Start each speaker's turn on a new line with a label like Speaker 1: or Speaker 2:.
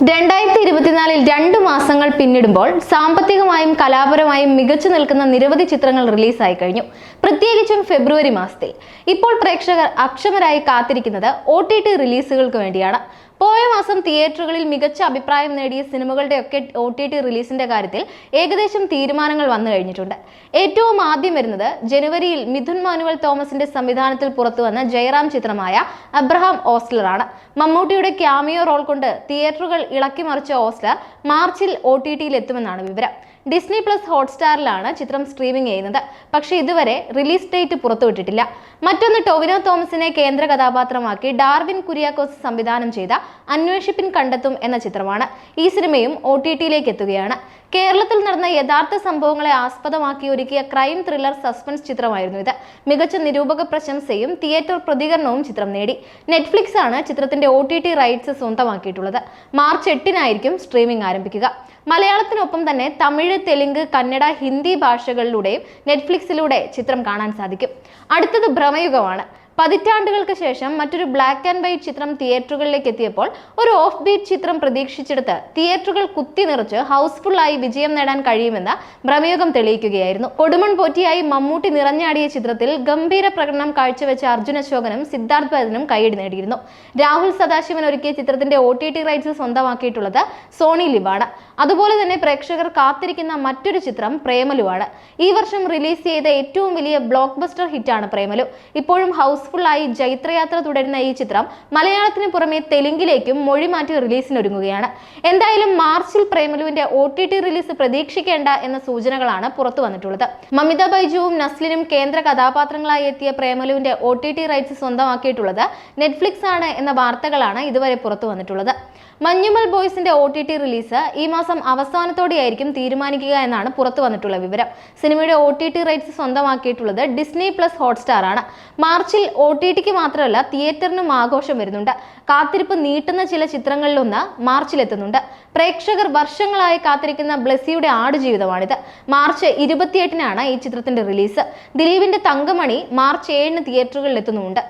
Speaker 1: 2024 2 മാസങ്ങൾ പിന്നിടുമ്പോൾ സാമ്പത്തികമായും കലാപരമായും മികച്ചു നിൽക്കുന്ന നിരവധി ചിത്രങ്ങൾ റിലീസായി കഴിഞ്ഞു. പ്രത്യേകിച്ചും ഫെബ്രുവരി മാസത്തിൽ ഇപ്പോൾ പ്രേക്ഷകർ അക്ഷമരായി കാത്തിരിക്കുന്നത് OTT റിലീസുകൾക്ക് വേണ്ടിയാണ്. പോയ മാസം തിയേറ്ററുകളിൽ മികച്ച അഭിപ്രായം നേടിയ സിനിമകളുടെയൊക്കെ OTT റിലീസിന്റെ കാര്യത്തിൽ ഏകദേശം തീരുമാനങ്ങൾ വന്നു കഴിഞ്ഞിട്ടുണ്ട്. ഏറ്റവും ആദ്യം വരുന്നത് ജനുവരിയിൽ മിഥുൻ മാനുവൽ തോമസിന്റെ സംവിധാനത്തിൽ പുറത്തുവന്ന ജയറാം ചിത്രമായ അബ്രഹാം ഓസ്ലർ ആണ്. മമ്മൂട്ടിയുടെ ക്യാമിയോ റോൾ കൊണ്ട് തിയേറ്ററുകൾ ഇളക്കിമറിച്ച ഓസ്ലർ മാർച്ചിൽ OTTയിൽ എത്തുമെന്നാണ് വിവരം. ഡിസ്നി പ്ലസ് ഹോട്ട്സ്റ്റാറിലാണ് ചിത്രം സ്ട്രീമിംഗ് ചെയ്യുന്നത്. പക്ഷേ ഇതുവരെ റിലീസ് ഡേറ്റ് പുറത്തുവിട്ടിട്ടില്ല. മറ്റൊന്ന് ടൊവിനോ തോമസിനെ കേന്ദ്ര കഥാപാത്രമാക്കി ഡാർവിൻ കുര്യാക്കോസ് സംവിധാനം ചെയ്ത അന്വേഷിപ്പിൻ കണ്ടെത്തും എന്ന ചിത്രമാണ്. ഈ സിനിമയും OTTയിലേക്ക് എത്തുകയാണ്. കേരളത്തിൽ നടന്ന യഥാർത്ഥ സംഭവങ്ങളെ ആസ്പദമാക്കി ഒരുക്കിയ ക്രൈം ത്രില്ലർ സസ്പെൻസ് ചിത്രമായിരുന്നു ഇത്. മികച്ച നിരൂപക പ്രശംസയും തിയേറ്റർ പ്രതികരണവും ചിത്രം നേടി. നെറ്റ്ഫ്ലിക്സ് ആണ് ചിത്രത്തിന്റെ OTT റൈറ്റ്സ് സ്വന്തമാക്കിയിട്ടുള്ളത്. മാർച്ച് 8-നായിരിക്കും സ്ട്രീമിംഗ് ആരംഭിക്കുക. മലയാളത്തിനൊപ്പം തന്നെ തമിഴ്, തെലുങ്ക്, കന്നഡ, ഹിന്ദി ഭാഷകളിലൂടെയും നെറ്റ്ഫ്ലിക്സിലൂടെ ചിത്രം കാണാൻ സാധിക്കും. അടുത്തത് ഭ്രമയുഗമാണ്. പതിറ്റാണ്ടുകൾക്ക് ശേഷം മറ്റൊരു ബ്ലാക്ക് ആൻഡ് വൈറ്റ് ചിത്രം തിയേറ്ററുകളിലേക്ക് എത്തിയപ്പോൾ ഒരു ഓഫ് ബീറ്റ് ചിത്രം പ്രതീക്ഷിച്ചെടുത്ത് തിയേറ്ററുകൾ കുത്തി നിറച്ച് ഹൗസ്ഫുള്ളായി വിജയം നേടാൻ കഴിയുമെന്ന് ഭ്രമയുഗം തെളിയിക്കുകയായിരുന്നു. കൊടുമൺ പോറ്റിയായി മമ്മൂട്ടി നിറഞ്ഞാടിയ ചിത്രത്തിൽ ഗംഭീര പ്രകടനം കാഴ്ചവെച്ച അർജുൻ അശോകനും സിദ്ധാർത്ഥ് ഭരതനും കൈയടി നേടിയിരുന്നു. രാഹുൽ സദാശിവൻ ഒരുക്കിയ ചിത്രത്തിന്റെ OTT റൈറ്റ്സ് സ്വന്തമാക്കിയിട്ടുള്ളത് സോണി ലിവാണ്. അതുപോലെ തന്നെ പ്രേക്ഷകർ കാത്തിരിക്കുന്ന മറ്റൊരു ചിത്രം പ്രേമലുവാണ്. ഈ വർഷം റിലീസ് ചെയ്ത ഏറ്റവും വലിയ ബ്ലോക്ക് ബസ്റ്റർ ഹിറ്റാണ് പ്രേമലു. ഇപ്പോഴും ഹൗസ്ഫുള്ളായി ജൈത്രയാത്ര തുടരുന്ന ഈ ചിത്രം മലയാളത്തിന് പുറമെ തെലുങ്കിലേക്കും മൊഴിമാറ്റി റിലീസിനൊരുങ്ങുകയാണ്. എന്തായാലും മാർച്ചിൽ പ്രേമലുവിന്റെ OTT റിലീസ് പ്രതീക്ഷിക്കേണ്ട എന്ന സൂചനകളാണ് പുറത്തു വന്നിട്ടുള്ളത്. മമിത ബൈജുവും നസ്ലിനും കേന്ദ്ര കഥാപാത്രങ്ങളായി എത്തിയ പ്രേമലുവിന്റെ OTT റൈറ്റ്സ് സ്വന്തമാക്കിയിട്ടുള്ളത് നെറ്റ്ഫ്ലിക്സ് ആണ് എന്ന വാർത്തകളാണ് ഇതുവരെ പുറത്തു വന്നിട്ടുള്ളത്. മഞ്ഞുമൽ ബോയ്സിന്റെ OTT റിലീസ് ഈ മാസം അവസാനത്തോടെയായിരിക്കും തീരുമാനിക്കുക എന്നാണ് പുറത്തു വന്നിട്ടുള്ള വിവരം. സിനിമയുടെ OTT റൈറ്റ്സ് സ്വന്തമാക്കിയിട്ടുള്ളത് ഡിസ്നി പ്ലസ് ഹോട്ട്സ്റ്റാർ ആണ്. മാർച്ചിൽ OTTക്ക് മാത്രമല്ല തിയേറ്ററിനും ആഘോഷം വരുന്നുണ്ട്. കാത്തിരിപ്പ് നീട്ടുന്ന ചില ചിത്രങ്ങളിലൊന്ന് മാർച്ചിലെത്തുന്നുണ്ട്. പ്രേക്ഷകർ വർഷങ്ങളായി കാത്തിരിക്കുന്ന ബ്ലെസ്സിയുടെ ആടുജീവിതമാണിത്. മാർച്ച് 28-നാണ് ഈ ചിത്രത്തിന്റെ റിലീസ്. ദിലീപിന്റെ തങ്കമണി മാർച്ച് 7-ന് തിയേറ്ററുകളിൽ എത്തുന്നുണ്ട്.